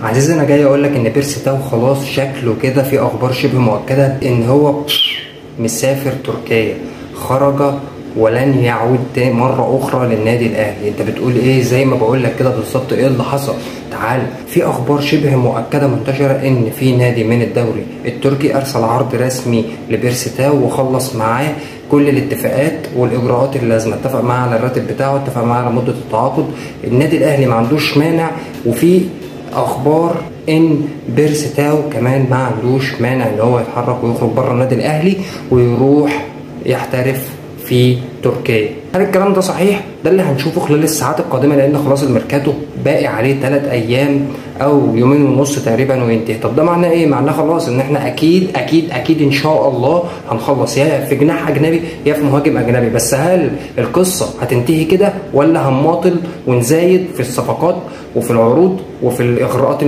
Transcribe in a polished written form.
عزيزي انا جاي اقول لك ان بيرسي تاو خلاص شكله كده في اخبار شبه مؤكده ان هو مسافر تركيا، خرج ولن يعود مرة أخرى للنادي الأهلي. أنت بتقول إيه؟ زي ما بقول لك كده بالظبط. إيه اللي حصل؟ تعال، في أخبار شبه مؤكدة منتشرة إن في نادي من الدوري التركي أرسل عرض رسمي لبيرسي تاو وخلص معاه كل الاتفاقات والإجراءات اللازمة، اتفق معاه على الراتب بتاعه، اتفق معاه على مدة التعاقد. النادي الأهلي ما عندوش مانع، وفي أخبار ان بيرسي تاو كمان ما عندوش مانع ان هو يتحرك ويخرج بره النادي الاهلي ويروح يحترف في تركيا. هل الكلام ده صحيح؟ ده اللي هنشوفه خلال الساعات القادمه، لان خلاص الميركاتو باقي عليه 3 ايام او يومين ونص تقريبا وينتهي. طب ده معناه ايه؟ معناه خلاص ان احنا اكيد اكيد اكيد ان شاء الله هنخلص يا في جناح اجنبي يا في مهاجم اجنبي. بس هل القصه هتنتهي كده ولا هنماطل ونزايد في الصفقات وفي العروض وفي الاغراءات